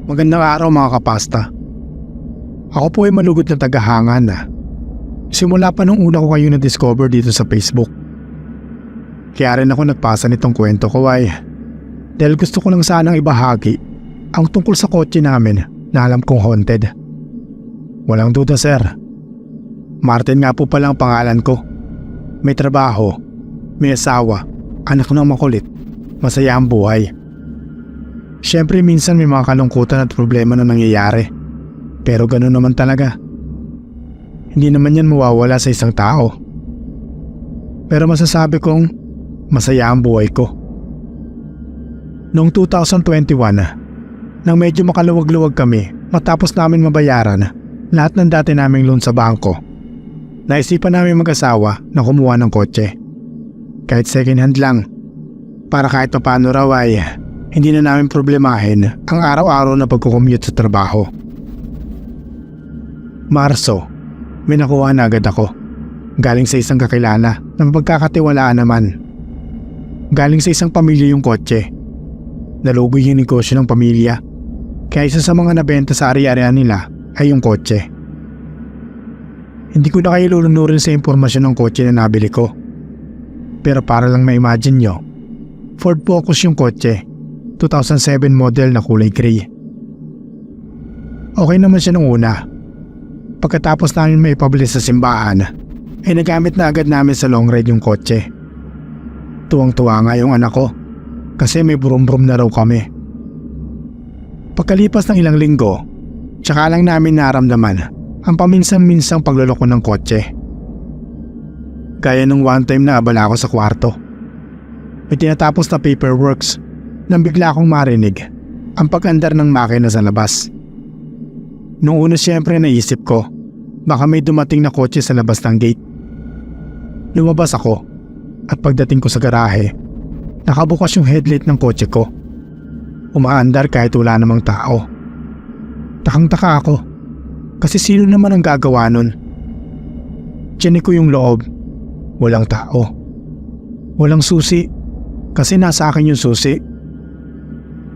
Magandang araw mga kapasta. Ako po ay malugod na tagahanga na. Simula pa nung una ko kayo na-discover dito sa Facebook. Kaya rin ako nagpasa nitong kwento ko ay dahil gusto ko lang sanang ibahagi ang tungkol sa kotse namin na alam kong haunted. Walang duda sir. Martin nga po pala ang pangalan ko. May trabaho, may asawa, anak na makulit, masaya ang buhay. Siyempre minsan may mga kalungkutan at problema na nangyayari. Pero gano'n naman talaga. Hindi naman yan mawawala sa isang tao. Pero masasabi kong masaya ang buhay ko. Noong 2021, nang medyo makaluwag-luwag kami matapos namin mabayaran lahat ng dati naming loan sa bangko, naisipan namin mag-asawa na kumuha ng kotse. Kahit second hand lang. Para kahit paano raw ay hindi na namin problemahin ang araw-araw na pagkukommute sa trabaho. Marso, may nakuha na agad ako. Galing sa isang kakilala na mapagkakatiwalaan naman. Galing sa isang pamilya yung kotse. Nalugoy yung negosyo ng pamilya. Kaya isa sa mga nabenta sa ari-arian nila ay yung kotse. Hindi ko na kayo lulunurin sa impormasyon ng kotse na nabili ko. Pero para lang ma-imagine nyo, Ford Focus yung kotse. 2007 model na kulay gray. Okay naman siya nung una. Pagkatapos namin maipabilis sa simbahan, ay nagamit na agad namin sa long ride yung kotse. Tuwang-tuwa nga yung anak ko kasi may brum-brum na raw kami. Pagkalipas ng ilang linggo, tsaka lang namin naramdaman ang paminsan-minsang pagluloko ng kotse. Gaya nung one time na abala ako sa kwarto. May tinatapos na paperworks nang bigla akong marinig ang pag-andar ng makina sa labas. Noong una siyempre naisip ko baka may dumating na kotse sa labas ng gate. Lumabas ako at pagdating ko sa garahe, nakabukas yung headlight ng kotse ko. Umaandar kahit wala namang tao. Takang-taka ako kasi sino naman ang gagawa nun? Tiyanik ko yung loob. Walang tao. Walang susi kasi nasa akin yung susi.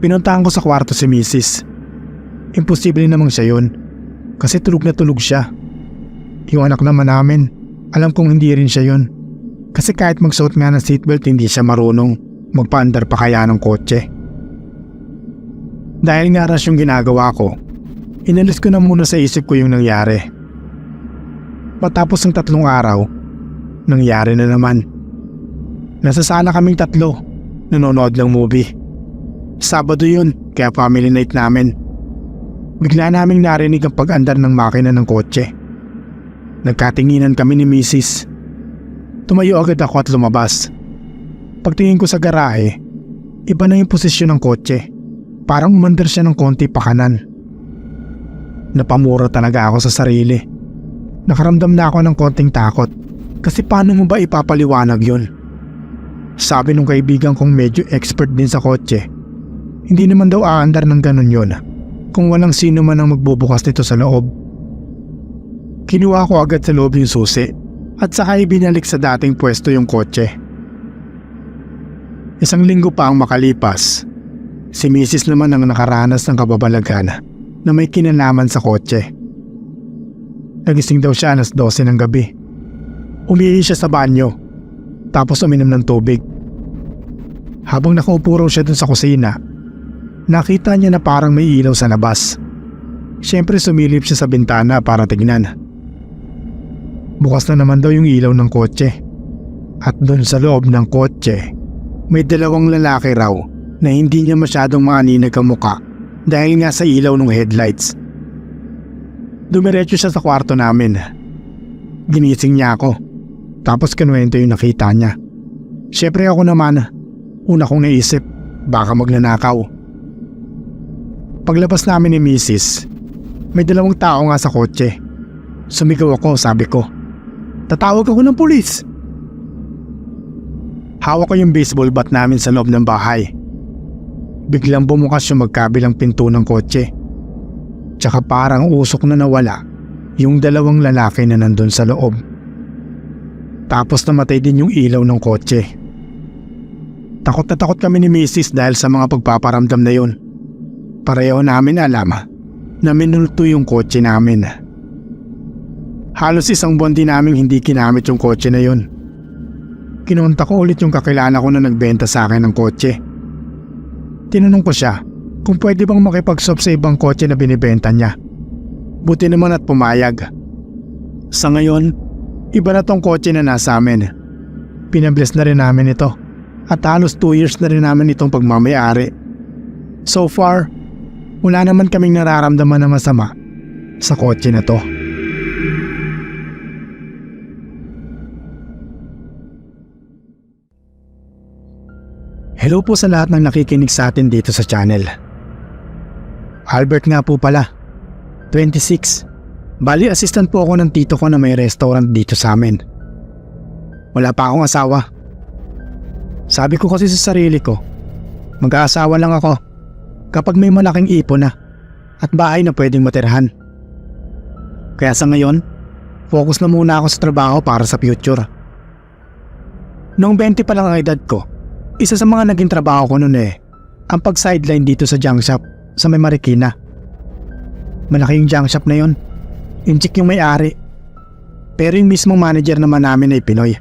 Pinuntahan ko sa kwarto si Mrs. Imposible namang siya yun kasi tulog na tulog siya. Yung anak naman namin, alam kong hindi rin siya yun kasi kahit magsuot nga ng seatbelt hindi siya marunong magpaandar pa kaya ng kotse. Dahil nga rush yung ginagawa ko, inalis ko na muna sa isip ko yung nangyari. Matapos ng 3 araw, nangyari na naman. Nasa sala kaming 3, nanonood ng movie. Sabado yun, kaya family night namin. Bigla naming narinig ang pag-andar ng makina ng kotse. Nagkatinginan kami ni Mrs. Tumayo agad ako at lumabas. Pagtingin ko sa garahe, iba na yung posisyon ng kotse. Parang umandar siya ng konti pa kanan. Napamura talaga ako sa sarili. Nakaramdam na ako ng konting takot. Kasi paano mo ba ipapaliwanag yun? Sabi nung kaibigan kong medyo expert din sa kotse, hindi naman daw aandar ng ganun yun kung walang sino man ang magbubukas nito sa loob. Kinuha ko agad sa loob yung susi at saka ibinalik sa dating pwesto yung kotse. 1 linggo pa ang makalipas, si Mrs. naman ang nakaranas ng kababalaghan na may kinalaman sa kotse. Nagising daw siya alas 12 ng gabi. Umihi siya sa banyo tapos uminom ng tubig. Habang nakaupo raw siya dun sa kusina, nakita niya na parang may ilaw sa labas. Siyempre sumilip siya sa bintana para tignan. Bukas na naman daw yung ilaw ng kotse. At doon sa loob ng kotse, may 2 lalaki raw na hindi niya masyadong maaninag ang muka dahil nga sa ilaw ng headlights. Dumiretso siya sa kwarto namin. Ginising niya ako. Tapos kinuwento yung nakita niya. Siyempre ako naman, una kong naisip, baka magnanakaw. Paglabas namin ni Mrs., may 2 tao nga sa kotse. Sumigaw ako, sabi ko, "Tatawag ako ng pulis!" Hawak ko yung baseball bat namin sa loob ng bahay. Biglang bumukas yung magkabilang pinto ng kotse. Tsaka parang usok na nawala yung 2 lalaki na nandun sa loob. Tapos namatay din yung ilaw ng kotse. Takot na takot kami ni Mrs. dahil sa mga pagpaparamdam na yun. Pareho namin alam na minulto yung kotse namin. Halos isang buwan din namin hindi ginamit yung kotse na yun. Kinontak ko ulit yung kakilala ko na nagbenta sa akin ng kotse. Tinanong ko siya kung pwede bang makipag-swap sa ibang kotse na binibenta niya. Buti naman at pumayag. Sa ngayon, iba na tong kotse na nasa amin. Pinabless na rin namin ito at halos 2 years na rin namin itong pagmamayari. So far, wala naman kaming nararamdaman na masama sa kotse na to. Hello po sa lahat ng nakikinig sa atin dito sa channel. Albert nga po pala, 26. Bali assistant po ako ng tito ko na may restaurant dito sa amin. Wala pa akong asawa. Sabi ko kasi sa sarili ko, mag-aasawa lang ako kapag may malaking ipon na at bahay na pwedeng matirhan. Kaya sa ngayon, focus na muna ako sa trabaho para sa future. Noong 20 pa lang ang edad ko, isa sa mga naging trabaho ko noon ang pag-sideline dito sa junk shop sa may Marikina. Malaki yung junk shop na yon. Inchik yung may-ari. Pero yung mismong manager naman namin ay Pinoy.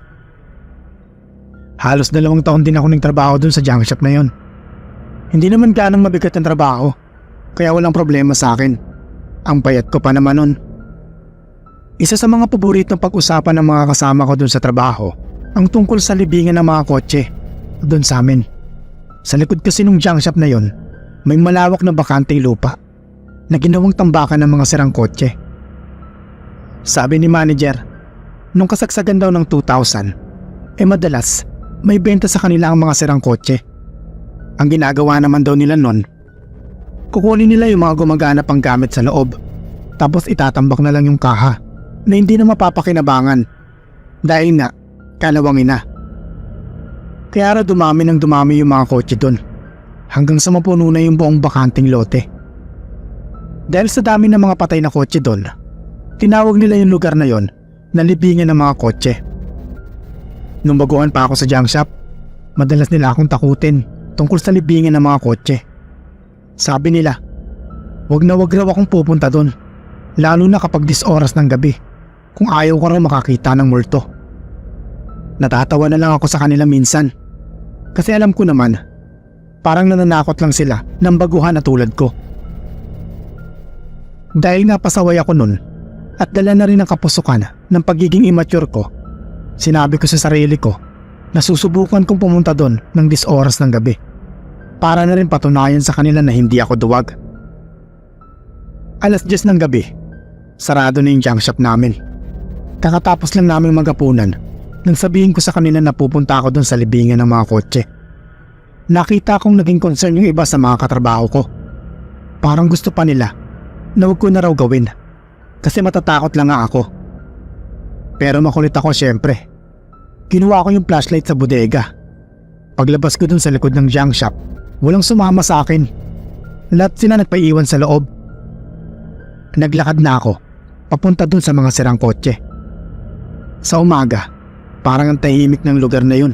Halos 2 taon din ako nagtrabaho dun sa junk shop na yon. Hindi naman ganang mabigat ang trabaho, kaya walang problema sa akin. Ang payat ko pa naman nun. Isa sa mga paboritong pag-usapan ng mga kasama ko dun sa trabaho ang tungkol sa libingan ng mga kotse doon sa amin. Sa likod kasi nung junk shop na yon, may malawak na bakanteng lupa na ginawang tambakan ng mga sirang kotse. Sabi ni manager, nung kasagsagan daw ng 2000, madalas may benta sa kanila ang mga sirang kotse. Ang ginagawa naman daw nila nun, kukunin nila yung mga gumagana pang gamit sa loob, tapos itatambak na lang yung kaha na hindi na mapapakinabangan dahil nga kalawangin na. Kaya dumami ng dumami yung mga kotse doon hanggang sa mapuno na yung buong bakanting lote. Dahil sa dami ng mga patay na kotse doon, tinawag nila yung lugar na yon na libingan ng mga kotse. Nung baguhan pa ako sa junk shop, madalas nila akong takutin tungkol sa libingan ng mga kotse. Sabi nila, wag na wag raw akong pupunta doon, lalo na kapag 10 oras ng gabi, kung ayaw ko raw makakita ng multo. Natatawa na lang ako sa kanila minsan. Kasi alam ko naman, parang nananakot lang sila ng baguhan na tulad ko. Dahil nga pasaway ako nun at dala na rin ang kapusukan ng pagiging immature ko, sinabi ko sa sarili ko na susubukan kong pumunta doon ng 10 oras ng gabi para na rin patunayan sa kanila na hindi ako duwag. 10:00 ng gabi, sarado na yung junk shop namin. Kakatapos lang namin magapunan nang sabihin ko sa kanila na pupunta ako doon sa libingan ng mga kotse. Nakita kong naging concern yung iba sa mga katrabaho ko. Parang gusto pa nila na huwag ko na raw gawin kasi matatakot lang nga ako. Pero makulit ako syempre. Kinuha ko yung flashlight sa bodega. Paglabas ko doon sa likod ng junk shop, walang sumama sa akin. Lahat sila nagpaiwan sa loob. Naglakad na ako papunta doon sa mga sirang kotse. Sa umaga, parang ang tahimik ng lugar na yun.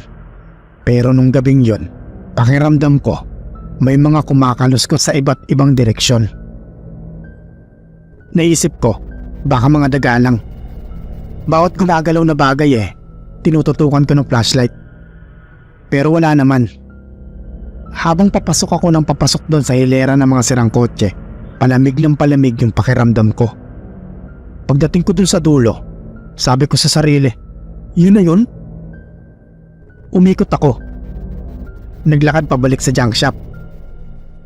Pero nung gabing yun, pakiramdam ko may mga kumakaluskos sa iba't ibang direksyon. Naisip ko, baka mga daga lang. Bawat gumagalaw na bagay tinututukan ko ng flashlight. Pero wala naman. Habang papasok ako ng papasok doon sa hilera ng mga sirang kotse, palamig ng palamig yung pakiramdam ko. Pagdating ko doon sa dulo, sabi ko sa sarili, yun na yun? Umikot ako. Naglakad pabalik sa junk shop.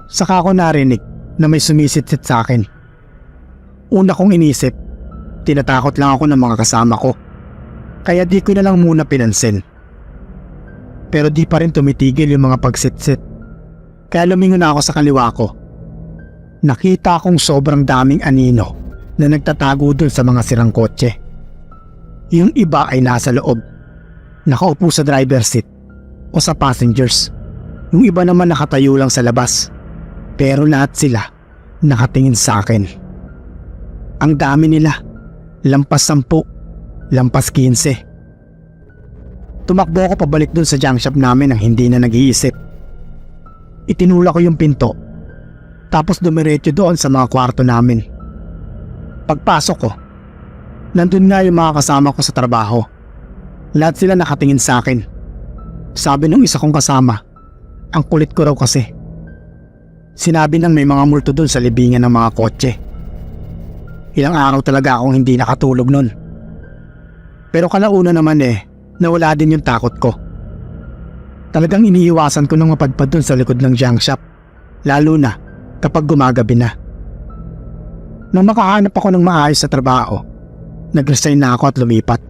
Saka ako narinig na may sumisit-sit sa akin. Una kong inisip, tinatakot lang ako ng mga kasama ko. Kaya di ko na lang muna pinansin. Pero di pa rin tumitigil yung mga pagsit-sit. Kaya lumingon na ako sa kaliwa ko. Nakita akong sobrang daming anino na nagtatago dun sa mga sirang kotse. Yung iba ay nasa loob, nakaupo sa driver's seat o sa passengers. Yung iba naman nakatayo lang sa labas. Pero lahat sila nakatingin sa akin. Ang dami nila, lampas 10, lampas 15. Tumakbo ako pabalik dun sa junk shop namin nang hindi na nag-iisip. Itinula ko yung pinto. Tapos dumiretso doon sa mga kwarto namin. Pagpasok ko, nandun nga yung mga kasama ko sa trabaho. Lahat sila nakatingin sa akin. Sabi nung isa kong kasama, ang kulit ko raw kasi. Sinabi nang may mga multo doon sa libingan ng mga kotse. Ilang araw talaga akong hindi nakatulog nun. Pero kalauna naman nawala din yung takot ko. Talagang iniiwasan ko nang mapadpad doon sa likod ng junk shop, lalo na kapag gumagabi na. Nang makahanap ako ng maayos sa trabaho, nag-resign na ako at lumipat.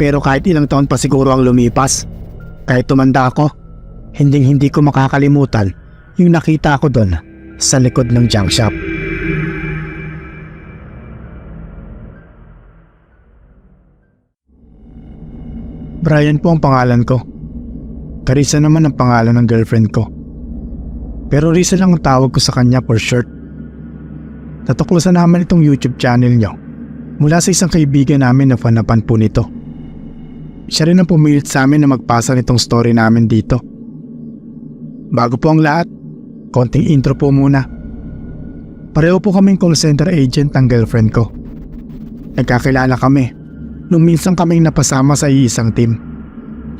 Pero kahit ilang taon pa siguro ang lumipas, kahit tumanda ako, hindi ko makakalimutan yung nakita ko doon sa likod ng junk shop. Brian po ang pangalan ko. Carissa naman ang pangalan ng girlfriend ko. Pero Risa lang ang tawag ko sa kanya for short. Natuklasan naman itong YouTube channel niyo mula sa isang kaibigan namin na fanapan po nito. Siya rin ang pumilit sa amin na magpasa nitong story namin dito. Bago po ang lahat, konting intro po muna. Pareho po kaming call center agent ng girlfriend ko. Nagkakilala kami nung minsan kaming napasama sa isang team.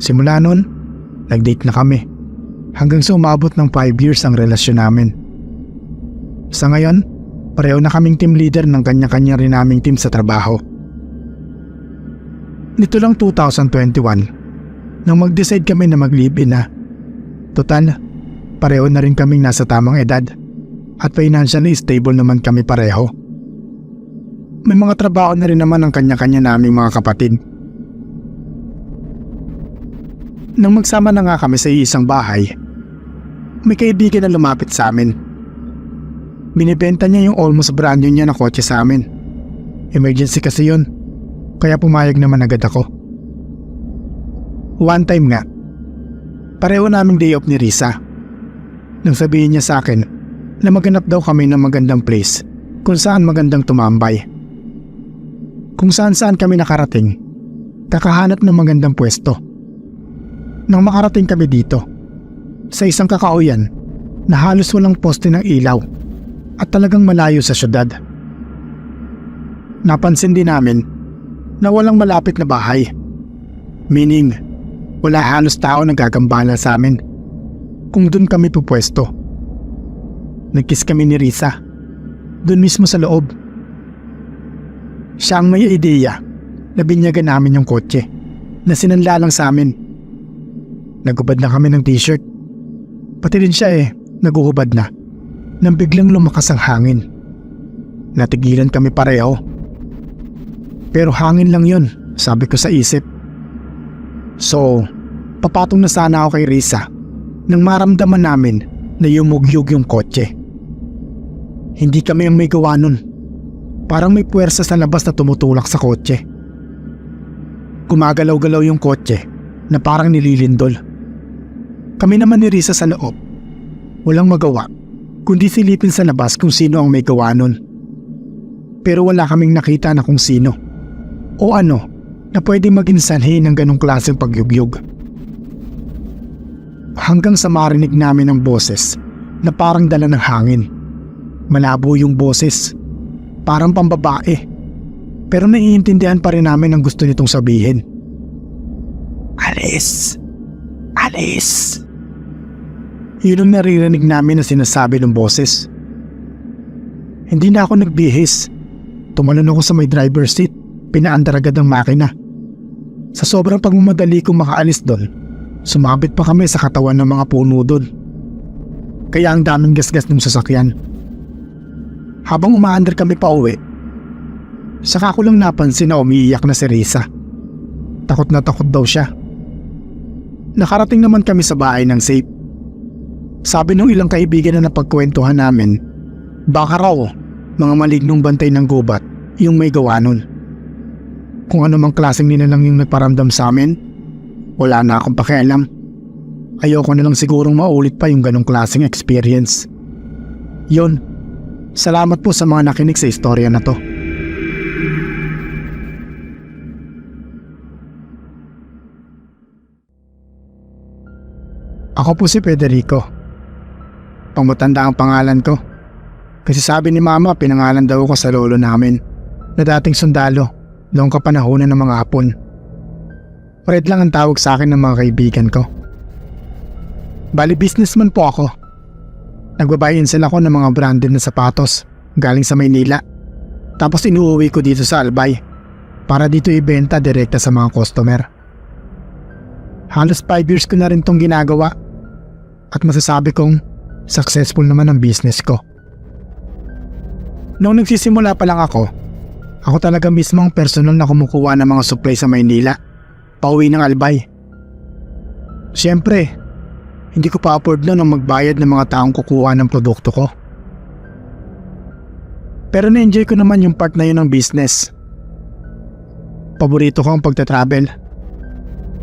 Simula nun, nag-date na kami hanggang sa umabot ng 5 years ang relasyon namin. Sa ngayon, pareho na kaming team leader ng kanya-kanya rin naming team sa trabaho. Nito lang 2021 nang mag-decide kami na mag-live-in na. Total, pareho na rin kaming nasa tamang edad at financially stable naman kami pareho. May mga trabaho na rin naman ang kanya-kanya naming mga kapatid. Nang magsama na nga kami sa isang bahay, may kaibigan na lumapit sa amin. Binibenta niya yung almost brand new niya na kotse sa amin. Emergency kasi yun, kaya pumayag naman agad ako. One time nga, pareho naming day off ni Risa. Nang sabihin niya sa akin na maghanap daw kami ng magandang place kung saan magandang tumambay. Kung saan kami nakarating, kakahanap ng magandang pwesto. Nang makarating kami dito, sa isang kakauyan na halos walang poste ng ilaw at talagang malayo sa syudad. Napansin din namin na walang malapit na bahay. Meaning, wala halos tao na gagambala sa amin kung dun kami pupwesto. Nagkiss kami ni Risa, dun mismo sa loob. Siya ang may ideya na binyagan namin yung kotse na sinanla lang sa amin. Nagubad na kami ng t-shirt. Pati rin siya naguhubad na nang biglang lumakas ang hangin. Natigilan kami pareho. Pero hangin lang yun, sabi ko sa isip. So, papatong na sana ako kay Risa nang maramdaman namin na yumugyug yung kotse. Hindi kami ang may gawa nun. Parang may puwersa sa labas na tumutulak sa kotse. Gumagalaw-galaw yung kotse na parang nililindol. Kami naman ni Risa sa loob, walang magawa kundi silipin sa labas kung sino ang may gawa nun. Pero wala kaming nakita na kung sino o ano na pwede maging sanhi ng ganong klaseng pagyugyug. Hanggang sa marinig namin ang boses na parang dala ng hangin. Malabo yung boses, parang pambabae, pero naiintindihan pa rin namin ang gusto nitong sabihin. Alis! Alis! Yun ang naririnig namin na sinasabi ng boses. Hindi na ako nagbihis. Tumalon ako sa may driver's seat, pinaandar agad ang makina. Sa sobrang pagmamadali kong makaalis doon, sumabit pa kami sa katawan ng mga puno doon. Kaya ang daming gasgas ng sasakyan. Habang umaandar kami pa uwi, saka ko lang napansin na umiiyak na si Risa. Takot na takot daw siya. Nakarating naman kami sa bahay ng safe. Sabi nung ilang kaibigan na napagkwentuhan namin, baka raw mga malignong bantay ng gubat yung may gawa nun. Kung ano mang klaseng nilalang yung nagparamdam sa amin, wala na akong pakialam. Ayoko na lang sigurong maulit pa yung ganong klaseng experience. Yun, salamat po sa mga nakinig sa istorya na to. Ako po si Federico. Pangmatanda ang pangalan ko Kasi sabi ni mama pinangalan daw ako sa lolo namin na dating sundalo noong kapanahunan ng mga Hapon. Fred lang ang tawag sa akin ng mga kaibigan ko. Bali businessman po ako. Nagbabayin sila ako ng mga branded na sapatos galing sa Maynila. Tapos inuuwi ko dito sa Albay para dito ibenta direkta sa mga customer. Halos 5 years ko na rin tong ginagawa at masasabi kong successful naman ang business ko. Noong nagsisimula pa lang ako talaga mismo ang personal na kumukuha ng mga supply sa Maynila, pauwi ng Albay. Siyempre, hindi ko pa afford na nang magbayad ng mga taong kukuha ng produkto ko. Pero na-enjoy ko naman yung part na yun ng business. Paborito ko ang pagta-travel,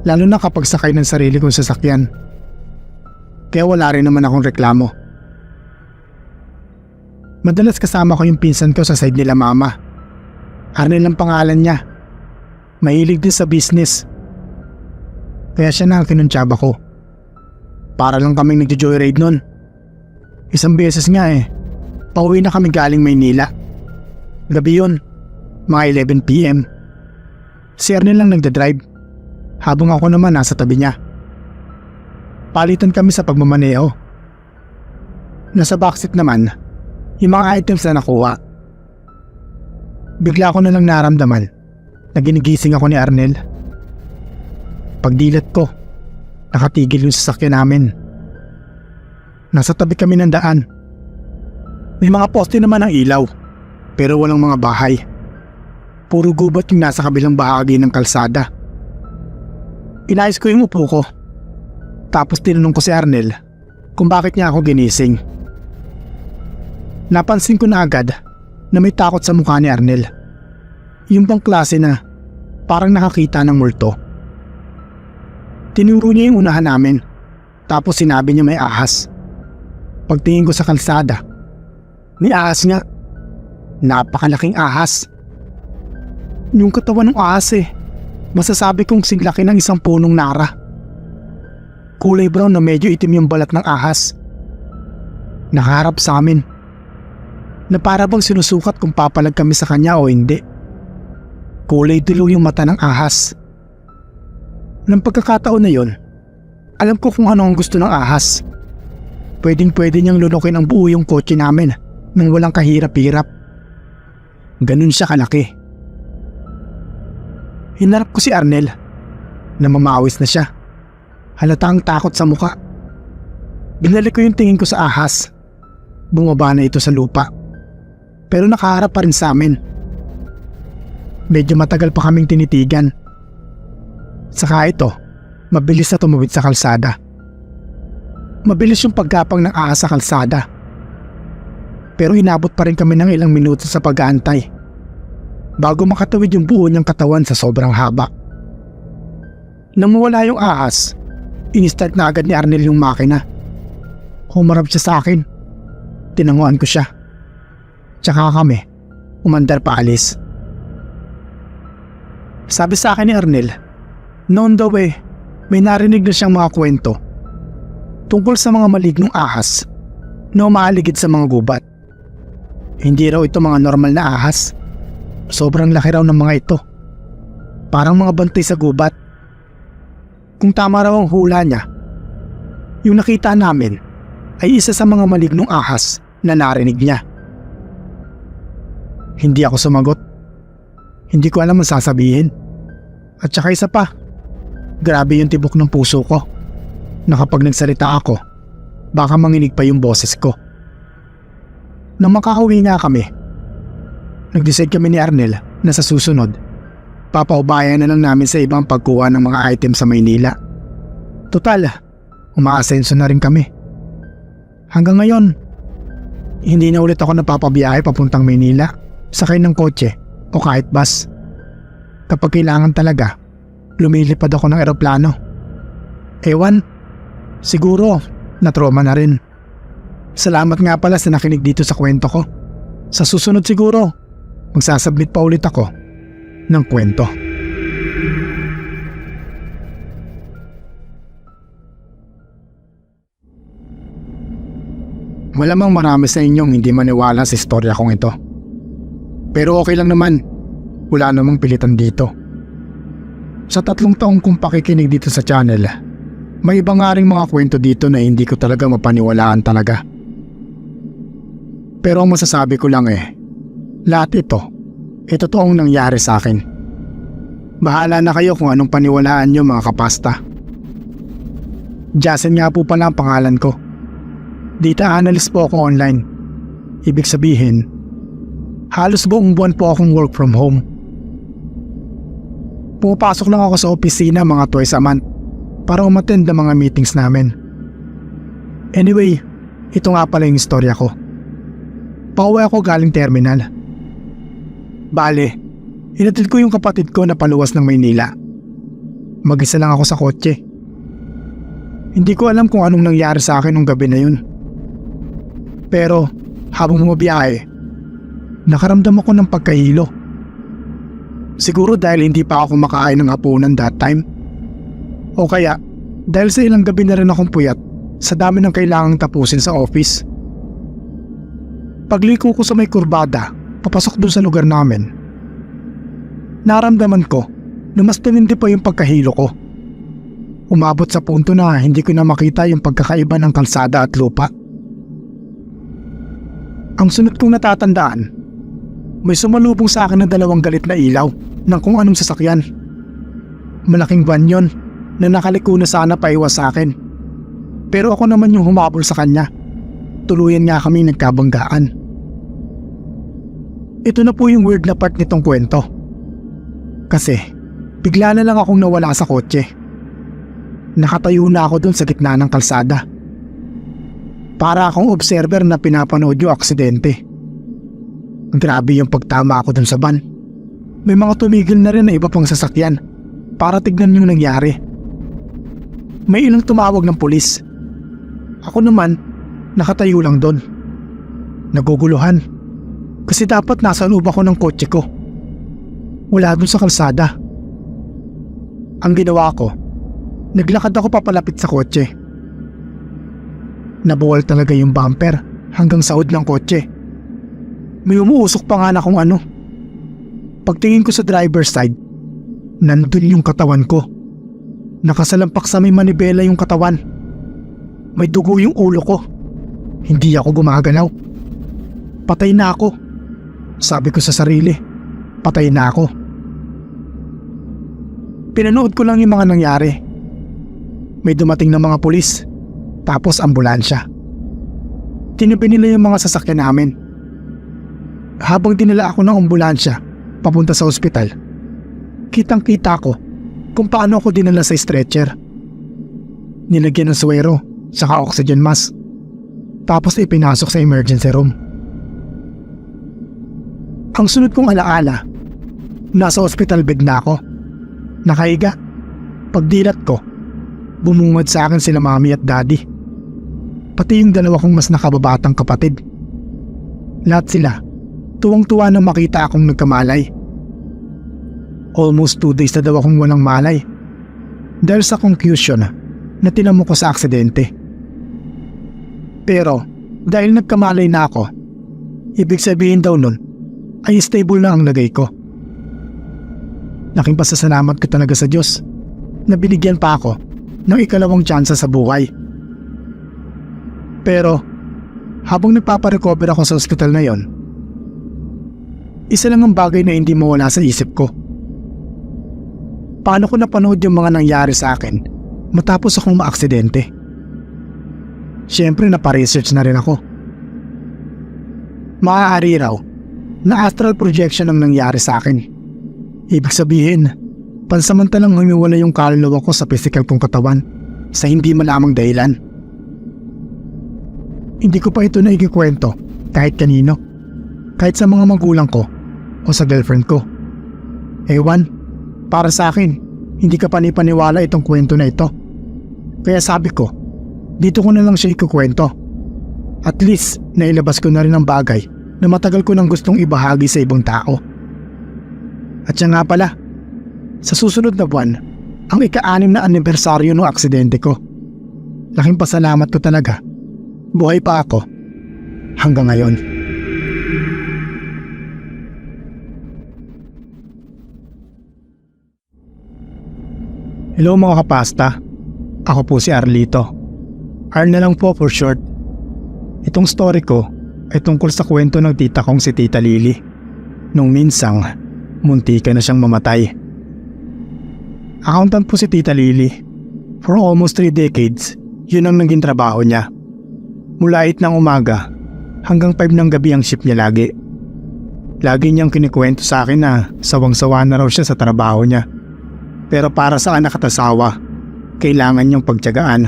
lalo na kapag sakay ng sarili kong sasakyan. Kaya wala rin naman akong reklamo. Madalas kasama ko yung pinsan ko sa side nila mama. Arnel ang pangalan niya. Mahilig din sa business. Kaya siya na ang kinuntsaba ko. Para lang kaming nagjo-joyride nun. Isang beses nga pauwi na kami galing Maynila. Gabi yun, mga 11 PM. Si Arnel lang nagdadrive, habang ako naman nasa tabi niya. Palitan kami sa pagmamaneho. Nasa backseat naman, yung mga items na nakuha. Bigla ko na lang naramdaman na ginigising ako ni Arnel. Pagdilat ko, nakatigil yung sasakyan namin. Nasa tabi kami ng daan. May mga poste naman ng ilaw, pero walang mga bahay. Puro gubat yung nasa kabilang bahagi ng kalsada. Inayos ko yung upo ko. Tapos tinanong ko si Arnel kung bakit niya ako ginising. Napansin ko na agad na may takot sa mukha ni Arnel. Yung bang klase na parang nakakita ng multo. Tinuro niya yung unahan namin, tapos sinabi niya may ahas. Pagtingin ko sa kalsada, may ahas nga. Napakalaking ahas. Yung katawan ng ahas masasabi kong singlaki ng isang punong nara. Kulay brown na medyo itim yung balat ng ahas. Nakaharap sa amin, na para bang sinusukat kung papalag kami sa kanya o hindi. Kulay dilaw yung mata ng ahas. Nang pagkakataon na yon, alam ko kung ano ang gusto ng ahas. Pwedeng-pwede niyang lunukin ang buo yung kotse namin nang walang kahirap-hirap. Ganun siya kalaki. Hinarap ko si Arnel. Namamawis na siya. Halata ang takot sa muka. Binalik ko yung tingin ko sa ahas. Bumaba na ito sa lupa. Pero nakaharap pa rin sa amin. Medyo matagal pa kaming tinitigan. Saka ito, mabilis na tumawid sa kalsada. Mabilis yung pagkapang ng ahas sa kalsada. Pero inabot pa rin kami ng ilang minuto sa pag-aantay bago makatawid yung buo niyang katawan sa sobrang haba. Nang mawala yung ahas, in-start na agad ni Arnel yung makina. Humarap siya sa akin. Tinanguan ko siya. Tsaka kami umandar pa alis. Sabi sa akin ni Arnel, noon daw may narinig na siyang mga kwento tungkol sa mga malignong ahas na umaaligid sa mga gubat. Hindi raw ito mga normal na ahas. Sobrang laki raw ng mga ito. Parang mga bantay sa gubat. Kung tama raw ang hula niya, yung nakita namin ay isa sa mga malignong ahas na narinig niya. Hindi ako sumagot. Hindi ko alam ang sasabihin. At saka isa pa, grabe yung tibok ng puso ko na kapag nagsalita ako, baka manginig pa yung boses ko. Nang makauwi nga kami, nag-decide kami ni Arnel na sa susunod, papaubayan na lang namin sa ibang pagkuha ng mga item sa Maynila. Total, umaasenso na rin kami. Hanggang ngayon, hindi na ulit ako napapabiyahe papuntang Maynila, sakay ng kotse o kahit bus. Kapag kailangan talaga, lumilipad ako ng eroplano. Ewan, siguro na-trauma na rin. Salamat nga pala sa nakinig dito sa kwento ko. Sa susunod siguro, magsasubmit pa ulit ako ng kwento. Malamang marami sa inyong hindi maniwala sa istorya kong ito. Pero okay lang naman, wala namang pilitan dito. Sa 3 taong kong pakikinig dito sa channel, may iba nga ring mga kwento dito na hindi ko talaga mapaniwalaan talaga. Pero ang masasabi ko lang lahat ito totoong nangyari sa akin. Bahala na kayo kung anong paniwalaan nyo mga kapasta. Jason nga po pala ang pangalan ko. Data analyst po ako online. Ibig sabihin, halos buong buwan po akong work from home. Pumapasok lang ako sa opisina mga twice a month para umattend ng mga meetings namin. Anyway, ito nga pala yung istorya ko. Pauwi ako galing terminal. Bale, inatid ko yung kapatid ko na paluwas ng Maynila. Mag-isa lang ako sa kotse. Hindi ko alam kung anong nangyari sa akin nung gabi na yun. Pero habang bumabiyahe, nakaramdam ako ng pagkahilo. Siguro dahil hindi pa ako makain ng hapunan that time. O kaya dahil sa ilang gabi na rin akong puyat sa dami ng kailangang tapusin sa office. Pagliko ko sa may kurbada, papasok dun sa lugar namin, naramdaman ko na mas tinindi pa yung pagkahilo ko. Umabot sa punto na hindi ko na makita yung pagkakaiba ng kalsada at lupa. Ang sunod kong natatandaan, may sumalubong sa akin na 2 galit na ilaw ng kung anong sasakyan. Malaking van yon na nakaliko na sana paiwas sa akin. Pero ako naman yung humabol sa kanya. Tuluyan nga kami nagkabanggaan. Ito na po yung weird na part nitong kwento. Kasi bigla na lang akong nawala sa kotse. Nakatayo na ako dun sa gitna ng kalsada. Para akong observer na pinapanood yung aksidente. Grabe yung pagtama ako dun sa van. May mga tumigil na rin na iba pang sasakyan para tignan yung nangyari. May ilang tumawag ng pulis. Ako naman, nakatayo lang dun. Naguguluhan. Kasi dapat nasa loob ako ng kotse ko. Wala dun sa kalsada. Ang ginawa ko, naglakad ako papalapit sa kotse. Nabuwal talaga yung bumper hanggang sahod ng kotse. May umuusok pa nga na kung ano. Pagtingin ko sa driver's side, nandun yung katawan ko. Nakasalampak sa may manibela yung katawan. May dugo yung ulo ko. Hindi ako gumagalaw. Patay na ako. Sabi ko sa sarili, patay na ako. Pinanood ko lang yung mga nangyari. May dumating na mga pulis, tapos ambulansya. Tinabi nila yung mga sasakyan namin. Habang dinala ako ng ambulansya papunta sa ospital, kitang-kita ko kung paano ako dinala sa stretcher. Nilagyan ng suwero saka oxygen mask, tapos ipinasok sa emergency room. Ang sunod kong alaala, nasa hospital bed na ako, nakahiga. Pagdilat ko, bumungad sa akin sila mami at daddy, pati yung 2 kong mas nakababatang kapatid. Lahat sila tuwang-tuwa na makita akong nagkamalay. Almost 2 days na daw akong walang malay dahil sa confusion na tinamo ko sa aksidente. Pero dahil nagkamalay na ako, ibig sabihin daw nun ay stable na ang lagay ko. Laking pasasalamat ko talaga sa Diyos na binigyan pa ako ng ikalawang tsansa sa buhay. Pero habang nagpaparecover ako sa ospital na yon, isa lang ang bagay na hindi mawala sa isip ko. Paano ko napanood yung mga nangyari sa akin matapos akong maaksidente? Siyempre naparesearch na rin ako. Maaari raw na astral projection ang nangyari sa akin. Ibig sabihin, pansamantalang humiwala yung kaluluwa ko sa physical kong katawan sa hindi malamang dahilan. Hindi ko pa ito na ikikwento kahit kanino, kahit sa mga magulang ko o sa girlfriend ko. Ewan, para sa akin, hindi ka panipaniwala itong kwento na ito. Kaya sabi ko, dito ko na lang siya ikukwento. At least, nailabas ko na rin ang bagay na matagal ko nang gustong ibahagi sa ibang tao. At siya nga pala, sa susunod na buwan, ang ika-6 na anibersaryo ng aksidente ko. Laking pasalamat ko talaga. Buhay pa ako hanggang ngayon. Hello mga kapasta, ako po si Arlito. Ar na lang po for short. Itong story ko ay tungkol sa kwento ng tita kong si Tita Lily. Nung minsang, muntika na siyang mamatay. Accountant po si Tita Lily. For almost 3 decades, yun ang naging trabaho niya. Mula 8 ng umaga hanggang 5 ng gabi ang shift niya lagi. Lagi niyang kinikwento sa akin na sawang-sawa na raw siya sa trabaho niya. Pero para sa anak at asawa, kailangan niyang pagtiyagaan.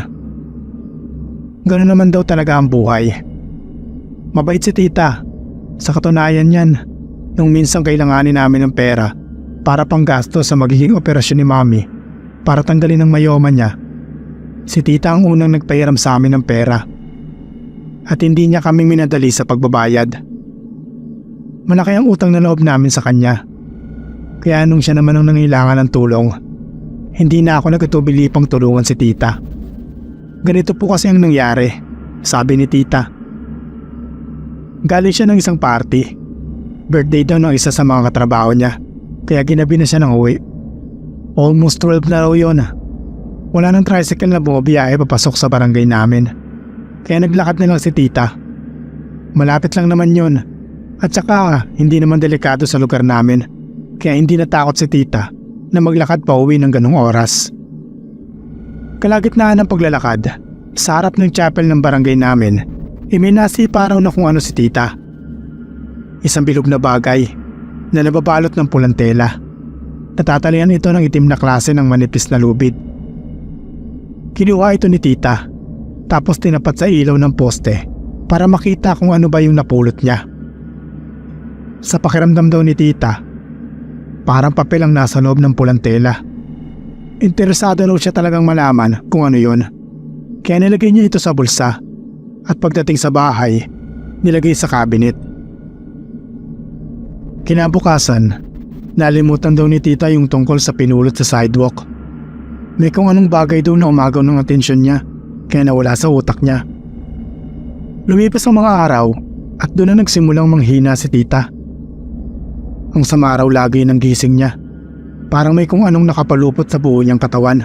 Ganoon naman daw talaga ang buhay. Mabait si tita. Sa katunayan yan, nung minsang kailanganin namin ng pera para panggasto sa magiging operasyon ni mami para tanggalin ang mayoma niya, si tita ang unang nagpahiram sa amin ng pera. At hindi niya kaming minadali sa pagbabayad. Malaki ang utang na loob namin sa kanya. Kaya nung siya naman ang nangailangan ng tulong, hindi na ako nagkatubili pang tulungan si tita. Ganito po kasi ang nangyari, sabi ni tita. Galing siya ng isang party. Birthday daw ng isa sa mga katrabaho niya, kaya ginabi na siya ng uwi. Almost 12 na raw yun. Wala nang tricycle na bumabiyahe papasok sa barangay namin, kaya naglakad na lang si tita. Malapit lang naman yun, at saka hindi naman delikado sa lugar namin, kaya hindi natakot si tita na maglakad pa uwi ng ganong oras. Kalagitnaan ng paglalakad, sa harap ng chapel ng barangay namin, iminasipa raw na kung ano si tita. Isang bilog na bagay na nababalot ng pulang tela. Natatalian ito ng itim na klase ng manipis na lubid. Kinuha ito ni tita, tapos tinapat sa ilaw ng poste para makita kung ano ba yung napulot niya. Sa pakiramdam daw ni tita, parang papel ang nasa loob ng pulang tela. Interesado raw siya talagang malaman kung ano yun. Kaya nilagay niya ito sa bulsa at pagdating sa bahay, nilagay sa cabinet. Kinabukasan, nalimutan daw ni tita yung tungkol sa pinulot sa sidewalk. May kung anong bagay daw na umagaw ng atensyon niya, kaya nawala sa utak niya. Lumipas ang mga araw at doon na nagsimulang manghina si tita. Ang sama raw lagi ng gising niya. Parang may kung anong nakapalupot sa buo niyang katawan.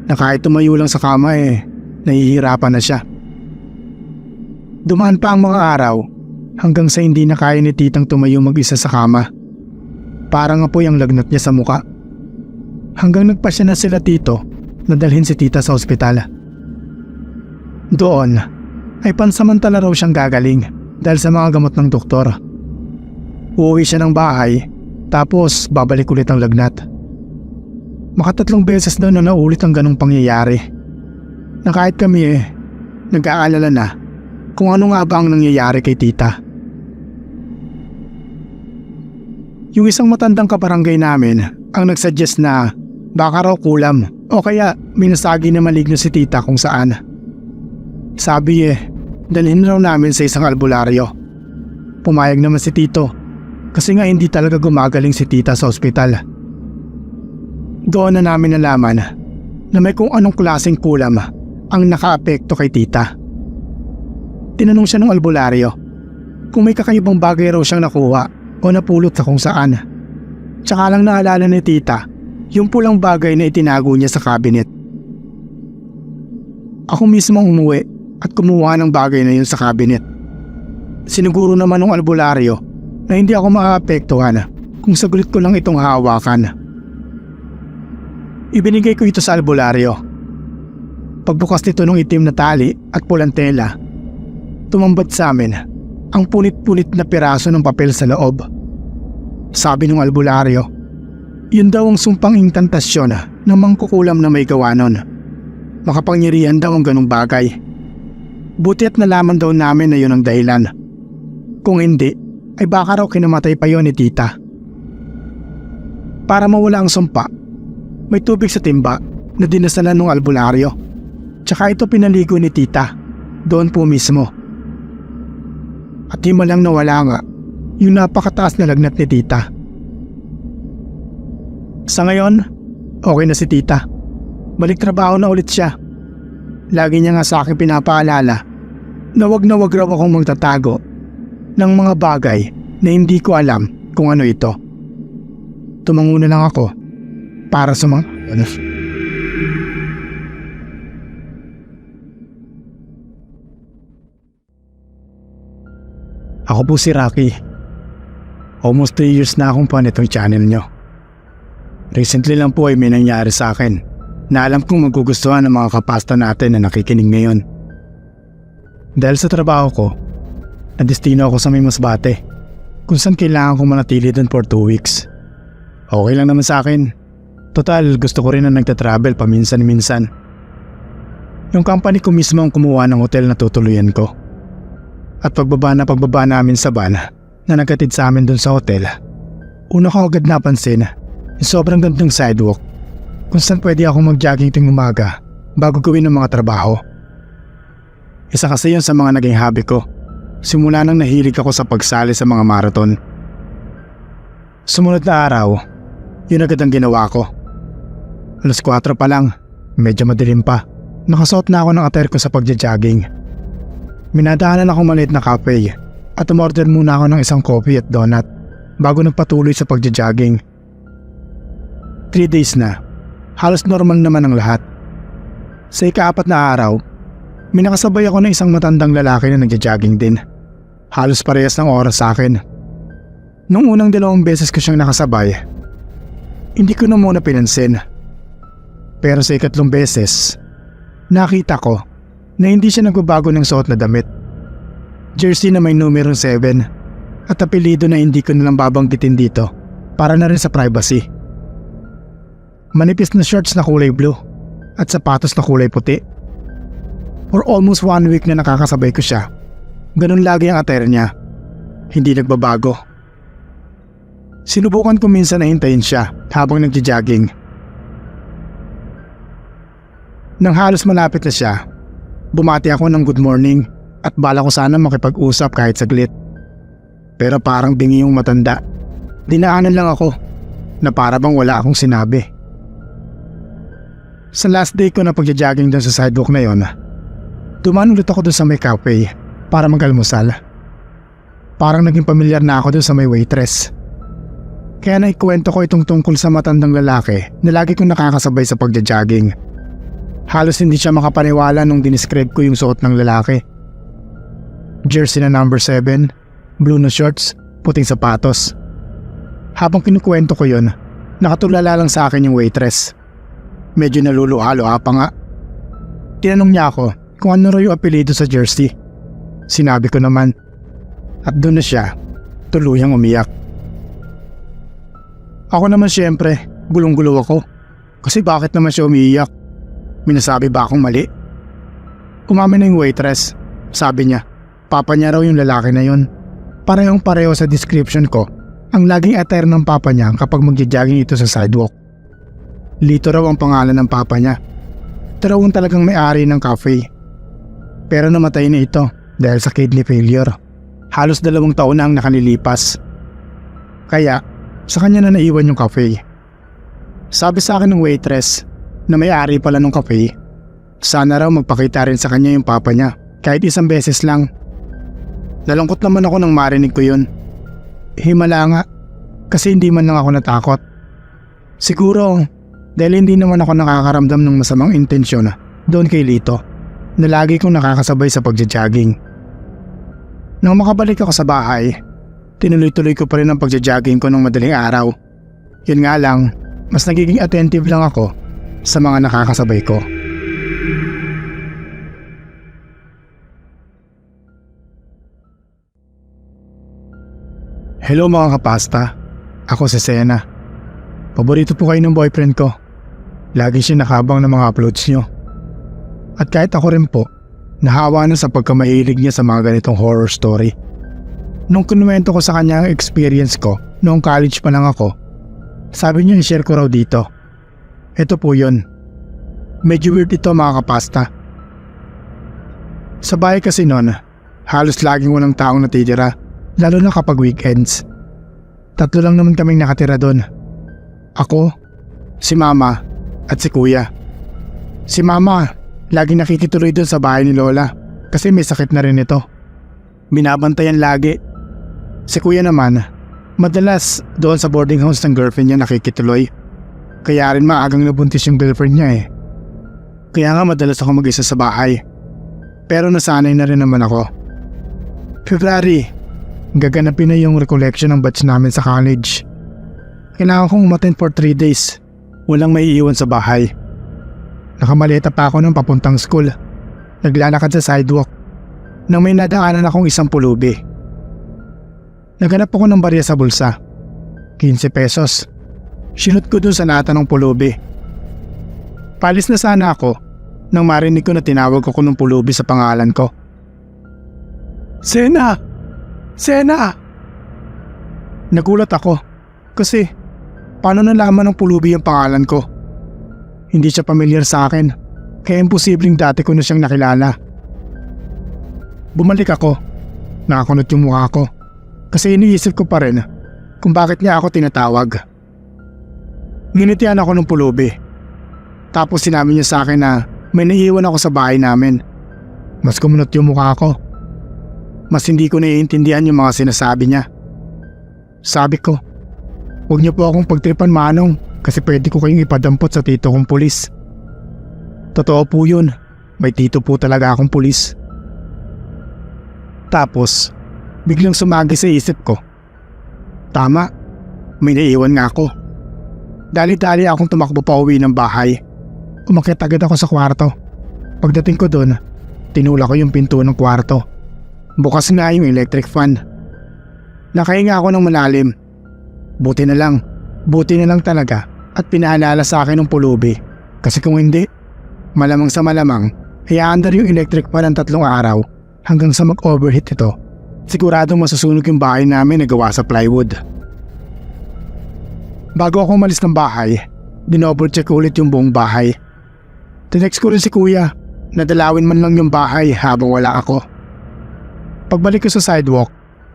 Na kahit tumayo lang sa kama nahihirapan na siya. Dumaan pa ang mga araw hanggang sa hindi na kaya ni titang tumayo mag-isa sa kama. Parang apoy ang lagnat niya sa muka. Hanggang nagpasya na sila tito na dalhin si tita sa ospital. Doon ay pansamantala raw siyang gagaling dahil sa mga gamot ng doktor. Uuwi siya ng bahay, tapos babalik ulit ang lagnat. Makatatlong beses daw na naulit ang ganong pangyayari. Na kahit kami nag-aalala na kung ano nga ba ang nangyayari kay tita. Yung isang matandang kabarangay namin ang nagsuggest na baka raw kulam o kaya minasagi na maligno si tita kung saan. Sabi dalhin raw namin sa isang albularyo. Pumayag naman si tito. Kasi nga hindi talaga gumagaling si tita sa ospital. Doon na namin nalaman na may kung anong klaseng kulam ang nakaapekto kay tita. Tinanong siya ng albularyo kung may kakaibang bagay raw siyang nakuha o napulot sa kung saan. Tsaka lang naalala ni tita yung pulang bagay na itinago niya sa cabinet. Ako mismo ang umuwi at kumuha ng bagay na yun sa cabinet. Siniguro naman ng albularyo na hindi ako maaapektuhan kung sagulit ko lang itong hawakan. Ibinigay ko ito sa albularyo. Pagbukas nito ng itim na tali at pulang tela, tumambad sa amin ang punit-punit na piraso ng papel sa loob. Sabi ng albularyo, yun daw ang sumpang inkantasyon ng mangkukulam na may gawa nun. Makapangyarihan daw ang ganong bagay. Buti at nalaman daw namin na yun ang dahilan. Kung hindi, ay baka raw kinamatay pa yon ni tita. Para mawala ang sumpa, may tubig sa timba na dinasalan ng albularyo. Tsaka ito pinaligo ni tita, doon po mismo. At himalang nawala nga yung napakataas na lagnat ni tita. Sa ngayon, okay na si tita. Balik trabaho na ulit siya. Lagi niya nga sa akin pinapaalala na wag raw akong magtatago ng mga bagay na hindi ko alam kung ano ito. Tumango na lang ako para sa mga... Ako po si Rocky. Almost 3 years na akong fan itong channel nyo. Recently lang po ay may nangyari sa akin na alam kong magugustuhan ng mga kapasta natin na nakikinig ngayon. Dahil sa trabaho ko, nadestino ako sa may Masbate kung saan kailangan kong manatili doon for 2 weeks. Okay lang naman sa akin. Total, gusto ko rin na nagtatravel paminsan-minsan. Yung company ko mismo ang kumuha ng hotel na tutuluyan ko. At pagbaba namin sa van na nagkatid sa amin doon sa hotel, una ko agad napansin yung sobrang gandang sidewalk kung saan pwede akong mag-jogging ting umaga bago gawin ng mga trabaho. Isa kasi yun sa mga naging hobby ko simula nang nahilig ako sa pagsali sa mga marathon. Sumunod na araw, yun agad ang ginawa ko. 4:00 pa lang, medyo madilim pa, nakasuot na ako ng attire ko sa pagja-jogging. Minadaanan akong maliit na cafe at umorder muna ako ng isang coffee at donut bago nagpatuloy sa pagja-jogging. 3 days na, halos normal naman ang lahat. Sa ika-4 na araw, may nakasabay ako ng isang matandang lalaki na nagja-jogging din. Halos parehas ng oras sa akin. Nung unang 2 beses ko siyang nakasabay, hindi ko na muna pinansin. Pero sa ika-3 beses, nakita ko na hindi siya nagbabago ng suot na damit. Jersey na may numero 7 at apelido na hindi ko nalang babanggitin dito para na rin sa privacy. Manipis na shorts na kulay blue at sapatos na kulay puti. For almost 1 week na nakakasabay ko siya, ganun lagi ang attire niya. Hindi nagbabago. Sinubukan ko minsan na hintayin siya habang nagja-jogging. Nang halos malapit na siya, bumati ako ng good morning at bala ko sana makipag-usap kahit saglit. Pero parang bingi yung matanda. Dinaanan lang ako na para bang wala akong sinabi. Sa last day ko na pagja-jogging doon sa sidewalk na yon, dumaan ulit ako doon sa may cafe para mag-almusal. Parang naging pamilyar na ako doon sa may waitress. Kaya naikwento ko itong tungkol sa matandang lalaki na lagi kong nakakasabay sa pagja-jogging. Halos hindi siya makapaniwala nung dinescribe ko yung suot ng lalaki. Jersey na number 7, blue na shorts, puting sapatos. Habang kinukwento ko yun, nakatulala lang sa akin yung waitress. Medyo naluluha-luha pa nga. Tinanong niya ako kung ano raw yung apelido sa jersey. Sinabi ko naman. At doon na siya, tuluyang umiyak. Ako naman syempre, gulong-gulo ako. Kasi bakit naman siya umiiyak? Minasabi ba akong mali? Umamin na yung waitress. Sabi niya, papa niya raw yung lalaki na yun. Parehong pareho sa description ko ang laging attire ng papa niya kapag magja-jogging ito sa sidewalk. Lito raw ang pangalan ng papa niya. Ito raw ang talagang may-ari ng cafe. Pero namatay na ito dahil sa kidney failure. Halos 2 taon na ang nakalilipas. Kaya sa kanya na naiwan yung cafe. Sabi sa akin ng waitress na may-ari pala ng cafe, sana raw magpakita rin sa kanya yung papa niya kahit 1 beses lang. Nalungkot naman ako nang marinig ko yun. Himala nga kasi hindi man lang ako natakot. Siguro dahil hindi naman ako nakakaramdam ng masamang intensyon doon kay Lito na lagi kong nakakasabay sa pagja-jogging. Nang makabalik ako sa bahay, tinuloy-tuloy ko pa rin ang pagja-jogging ko ng madaling araw. Yun nga lang, mas nagiging attentive lang ako sa mga nakakasabay ko. Hello mga kapasta, ako si Sena. Paborito po kayo ng boyfriend ko. Lagi siya nakabang ng mga uploads nyo. At kahit ako rin po, nahawa na sa pagkamahilig niya sa mga ganitong horror story. Nung kinuwento ko sa kanya ang experience ko noong college pa lang ako, sabi niya i-share ko raw dito. Ito po yun. Medyo weird ito mga kapasta. Sa bahay kasi noon, halos laging walang taong natitira, lalo na kapag weekends. 3 lang naman kaming nakatira doon. Ako, si mama, at si kuya. Si mama, laging nakikituloy doon sa bahay ni Lola kasi may sakit na rin ito. Binabantayan lagi. Si kuya naman, madalas doon sa boarding house ng girlfriend niya nakikituloy. Kaya rin maagang nabuntis yung girlfriend niya eh. Kaya nga madalas ako mag-isa sa bahay. Pero nasanay na rin naman ako. February, gaganapin na yung recollection ng batch namin sa college. Kailangan kong umattend for 3 days. Walang maiiwan sa bahay. Nakamaleta pa ako ng papuntang school. Naglalakad sa sidewalk nang may nadaanan akong isang pulubi. Naghanap ako ng barya sa bulsa. 15 pesos. Sinut ko dun sa nata ng pulubi. Palis na sana ako nang marinig ko na tinawag ako ng pulubi sa pangalan ko. Sena! Sena! Nagulat ako kasi paano nalaman ng pulubi ang pangalan ko? Hindi siya pamilyar sa akin kaya imposibleng dati ko na siyang nakilala. Bumalik ako. Nakakunot yung mukha ko kasi iniisip ko pa rin kung bakit niya ako tinatawag. Nginitian ako ng pulubi. Tapos sinabi niya sa akin na may naiiwan ako sa bahay namin. Mas kumunot yung mukha ko. Mas hindi ko naiintindihan yung mga sinasabi niya. Sabi ko, huwag niyo po akong pagtripan manong kasi pwede ko kayong ipadampot sa tito kong pulis. Totoo po yun, may tito po talaga akong pulis. Tapos, biglang sumagi sa isip ko. Tama, may naiiwan nga ako. Dali-dali akong tumakbo pa uwi ng bahay. Umakyat agad ako sa kwarto. Pagdating ko doon, tinulak ko yung pinto ng kwarto. Bukas nga yung electric fan. Nakahinga ako ng malalim. Buti na lang talaga at pinaalala sa akin ng pulubi. Kasi kung hindi, malamang sa malamang, iaandar yung electric fan ng 3 araw hanggang sa mag-overheat ito. Siguradong masusunog yung bahay namin na gawa sa plywood. Bago ako umalis ng bahay, dinoble check ulit yung buong bahay. Tinext ko rin si kuya na dalawin man lang yung bahay habang wala ako. Pagbalik ko sa sidewalk,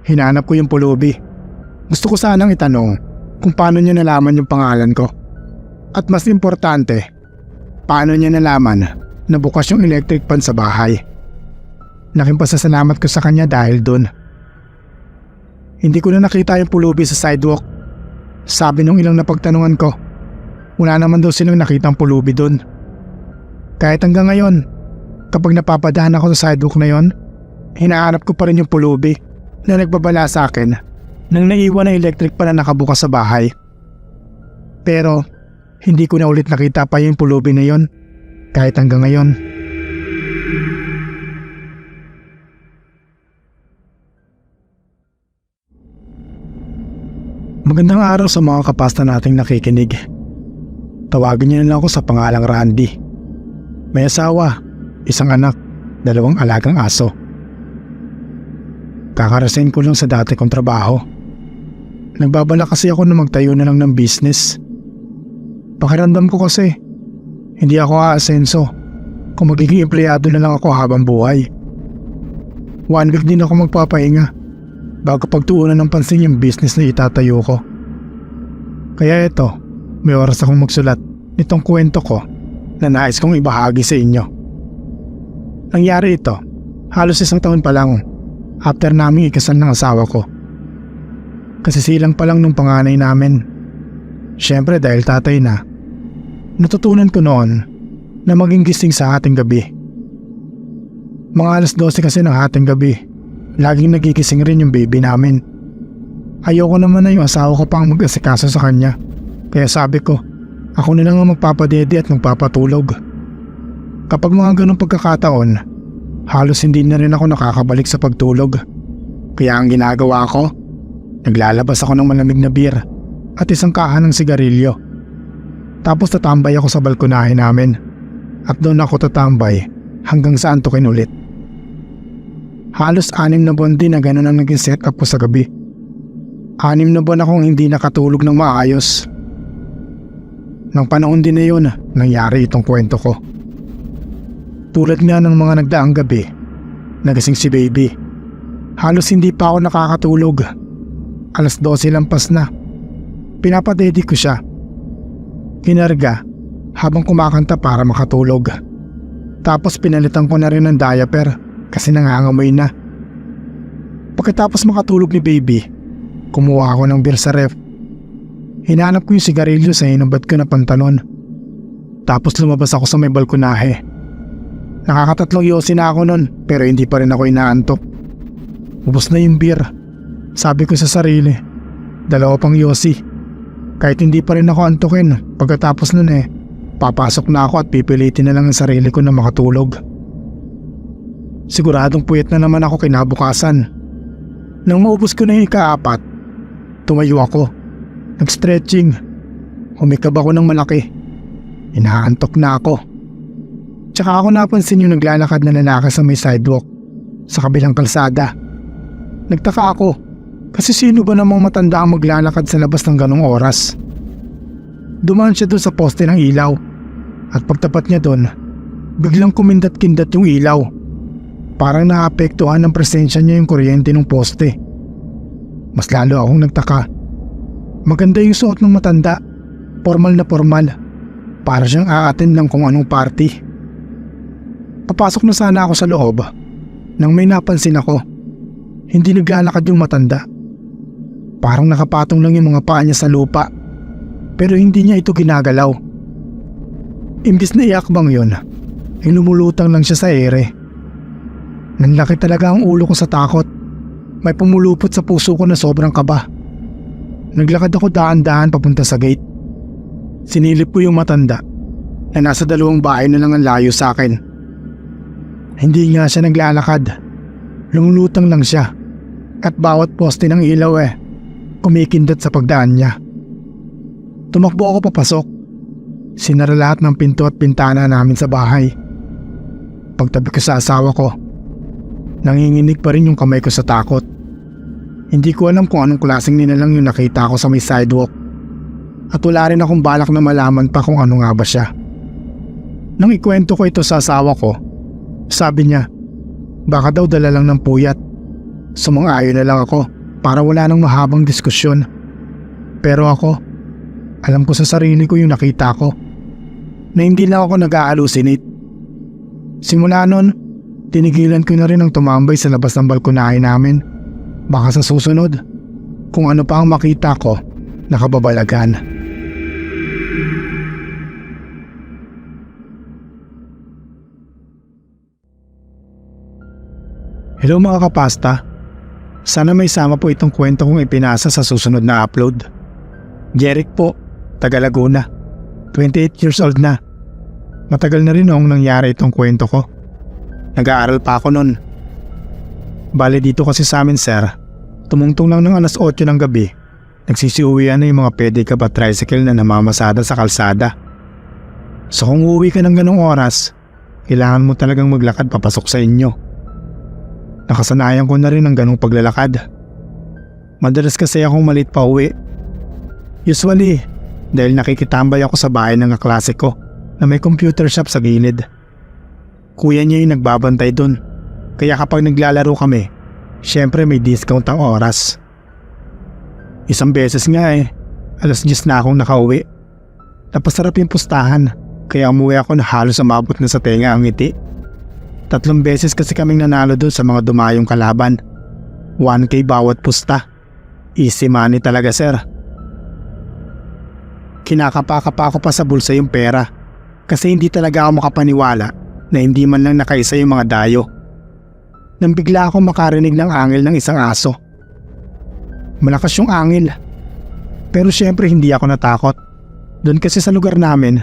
hinanap ko yung pulubi. Gusto ko sanang itanong kung paano niya nalaman yung pangalan ko. At mas importante, paano niya nalaman na bukas yung electric fan sa bahay. Laking pasasalamat ko sa kanya dahil dun. Hindi ko na nakita yung pulubi sa sidewalk. Sabi nung ilang napagtanungan ko, wala naman daw silang nakitang pulubi dun. Kahit hanggang ngayon, kapag napapadaan ako sa sidewalk na yon, hinahanap ko pa rin yung pulubi na nagbabala sa akin nang naiwan na electric pa na nakabukas sa bahay. Pero hindi ko na ulit nakita pa yung pulubi na yon kahit hanggang ngayon. Magandang araw sa mga kapasta nating nakikinig. Tawagin niyo na lang ako sa pangalang Randy. May asawa, isang anak, 2 alagang aso. Kakarasin ko lang sa dati kong trabaho. Nagbabala kasi ako na magtayo na lang ng business. Pakiramdam ko kasi, hindi ako aasenso kung magiging empleyado na lang ako habang buhay. 1 week din ako magpapahinga bago pagtuunan ng pansin yung business na itatayo ko. Kaya ito, may oras akong magsulat nitong kwento ko na nais kong ibahagi sa inyo. Nangyari ito, halos 1 taon pa lang after naming ikasal ng asawa ko. Kasi silang pa lang nung panganay namin. Siyempre dahil tatay na, natutunan ko noon na maging gising sa hating gabi. Mga alas 12 kasi ng hating gabi, laging nagigising rin yung baby namin. Ayoko naman na yung asawa ko pang mag-asikaso sa kanya. Kaya sabi ko, ako na lang ang magpapadede at magpapatulog. Kapag mga ganong pagkakataon, halos hindi na rin ako nakakabalik sa pagtulog. Kaya ang ginagawa ko, naglalabas ako ng malamig na beer at isang kahan ng sigarilyo. Tapos tatambay ako sa balkonahe namin at doon ako tatambay hanggang sa antukin ulit. Halos 6 na buwan din na gano'n ang naging setup ko sa gabi. 6 na buwan akong hindi nakatulog ng maayos. Nang panahon din na yun, nangyari itong kwento ko. Tulad nga ng mga nagdaang gabi, nagising si baby. Halos hindi pa ako nakakatulog. Alas 12 lampas na. Pinapadedi ko siya. Kinarga habang kumakanta para makatulog. Tapos pinalitan ko na rin ng diaper kasi nangangamoy na. Pagkatapos makatulog ni baby, kumuha ako ng beer sa ref. Hinanap ko yung sigarilyo sa hinubad ko na pantalon. Tapos lumabas ako sa may balkonahe. Nakakatatlong yosi na ako nun pero hindi pa rin ako inaantok. Ubos na yung beer. Sabi ko sa sarili, 2 pang yosi. Kahit hindi pa rin ako antukin, pagkatapos nun papasok na ako at pipilitin na lang ang sarili ko na makatulog. Siguradong puyat na naman ako kinabukasan. Nang maubos ko na yung ika-4, tumayo ako. Nag-stretching. Humikab ako ng malaki. Inaantok na ako. Tsaka ako napansin yung naglalakad na lalaki sa may sidewalk sa kabilang kalsada. Nagtaka ako kasi sino ba namang matanda ang maglalakad sa labas ng ganong oras? Dumaan siya doon sa poste ng ilaw at pagtapat niya doon, biglang kumindat-kindat yung ilaw. Parang naapektuhan ng presensya niya yung kuryente ng poste. Mas lalo akong nagtaka. Maganda yung suot ng matanda. Formal na formal. Para siyang aattend ng kung anong party. Papasok na sana ako sa loob nang may napansin ako. Hindi naglalakad yung matanda. Parang nakapatong lang yung mga paa niya sa lupa. Pero hindi niya ito ginagalaw. Imbis na iakbang yun, ay lumulutang lang siya sa ere. Nanlaki talaga ang ulo ko sa takot. May pumulupot sa puso ko na sobrang kaba. Naglakad ako daan-daan papunta sa gate. Sinilip ko yung matanda na nasa 2 bahay na lang ang layo sa akin. Hindi nga siya naglalakad. Lumulutang lang siya. At bawat poste ng ilaw kumikindat sa pagdaan niya. Tumakbo ako papasok. Sinara lahat ng pinto at pintana namin sa bahay. Pagtabi ko sa asawa ko, nanginginig pa rin yung kamay ko sa takot. Hindi ko alam kung anong klaseng nilalang yung nakita ko sa may sidewalk. At wala rin akong balak na malaman pa kung ano nga ba siya. Nang ikwento ko ito sa asawa ko, sabi niya, baka daw dala lang ng puyat. Sumang-ayon na lang ako para wala nang mahabang diskusyon. Pero ako, alam ko sa sarili ko yung nakita ko, na hindi lang ako nag-a-hallucinate. Simula nun, tinigilan ko na rin ang tumambay sa labas ng balkonahe namin. Baka sa susunod, kung ano pa ang makita ko, nakababalagan. Hello mga kapasta. Sana may sama po itong kwento kong ipinasa sa susunod na upload. Jeric po, taga Laguna. 28 years old na. Matagal na rin noong nangyari itong kwento ko. Nag-aaral pa ako noon. Bale dito kasi sa amin sir, tumungtong lang ng 8:00 ng gabi. Nagsisiuwian na yung mga pedicab at tricycle na namamasada sa kalsada. So kung uuwi ka ng ganong oras, kailangan mo talagang maglakad papasok sa inyo. Nakasanayan ko na rin ang ganong paglalakad. Madalas kasi akong malit pa uwi. Usually, dahil nakikitambay ako sa bahay ng kaklase ko na may computer shop sa gilid. Kuya niya yung nagbabantay dun. Kaya kapag naglalaro kami, syempre may discount ang oras. Isang beses nga 10:00 na akong nakauwi. Napasarap yung pustahan, kaya umuwi ako na halos umabot na sa tenga ang ngiti. 3 beses kasi kaming nanalo doon sa mga dumayong kalaban. 1K bawat pusta. Easy money talaga sir. Kinakapa-kapa ko pa sa bulsa yung pera kasi hindi talaga ako makapaniwala na hindi man lang nakaisa yung mga dayo. Nang bigla akong makarinig ng angil ng isang aso. Malakas yung angil. Pero syempre hindi ako natakot. Doon kasi sa lugar namin,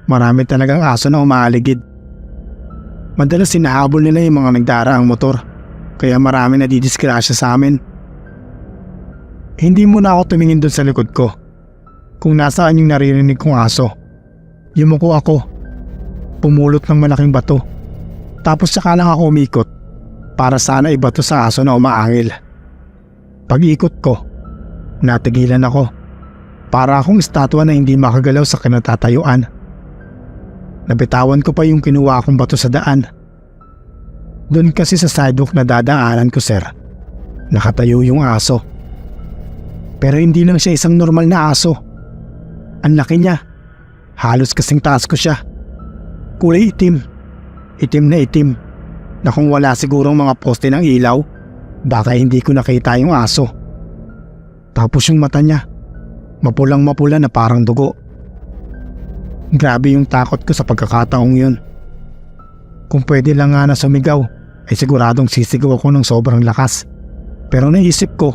marami talagang aso na umaaligid. Madalas sinahabol nila yung mga nagdaraang motor, kaya marami na didisgrasya sa amin. Hindi muna ako tumingin doon sa likod ko. Kung nasaan yung naririnig kong aso, yumuko ako. Pumulot ng malaking bato. Tapos saka lang ako umikot para sana ibato sa aso na umaangil. Pag-ikot ko, natigilan ako. Para akong estatwa na hindi makagalaw sa kinatatayuan. Nabitawan ko pa yung kinuha kong bato sa daan. Doon kasi sa sidewalk na dadaanan ko sir, nakatayo yung aso. Pero hindi lang siya isang normal na aso. Ang laki niya. Halos kasing taas ko siya. Kulay itim. Itim na itim. na kung wala sigurong mga poste ng ilaw, baka hindi ko nakita yung aso. Tapos yung mata niya, mapulang mapula na parang dugo. Grabe yung takot ko sa pagkakataong yun. Kung pwede lang nga na sumigaw, ay siguradong sisigaw ako ng sobrang lakas. Pero naisip ko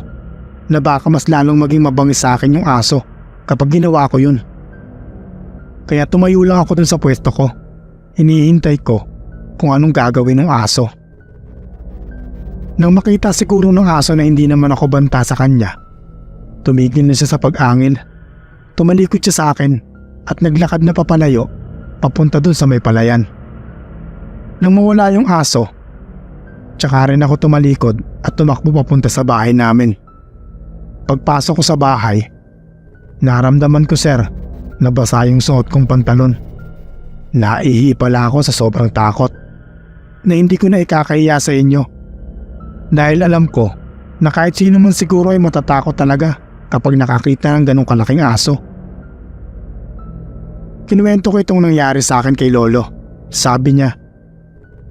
na baka mas lalong maging mabangis sa akin yung aso kapag ginawa ko yun. Kaya tumayo lang ako dun sa pwesto ko. Hinihintay ko kung anong gagawin ng aso. Nang makita siguro ng aso na hindi naman ako banta sa kanya, tumigil na siya sa pag-angil. Tumalikod siya sa akin at naglakad na papalayo papunta dun sa may palayan. Nang mawala yung aso, tsaka rin ako tumalikod at tumakbo papunta sa bahay namin. Pagpasok ko sa bahay, naramdaman ko, sir, na basa yung suot kong pantalon. Naihi pala ako sa sobrang takot na hindi ko na ikakahiya sa inyo. Dahil alam ko na kahit sino man siguro ay matatakot talaga kapag nakakita ng ganong kalaking aso. Kinuwento ko itong nangyari sa akin kay Lolo. Sabi niya,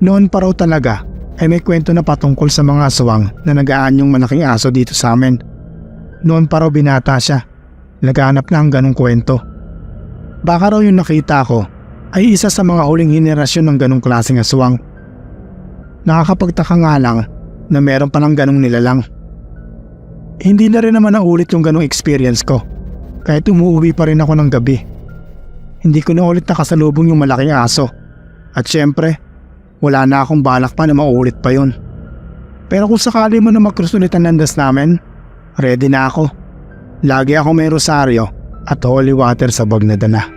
noon pa raw talaga ay may kwento na patungkol sa mga aswang na nag-aanyong malaking aso dito sa amin. Noon pa raw binata siya, naghahanap na ang ganong kwento. Baka raw yung nakita ko ay isa sa mga huling henerasyon ng ganong klaseng aswang. Nakakapagtaka nga lang na meron pa ng ganong nilalang. Hindi na rin naman naulit yung ganong experience ko, kahit umuwi pa rin ako ng gabi. Hindi ko na ulit nakasalubong yung malaking aso. At syempre, wala na akong balak pa na maulit pa yun. Pero kung sakali mo na mag-cruise ulit ang landas namin, ready na ako. Lagi ako may rosaryo at holy water sa bag na dala.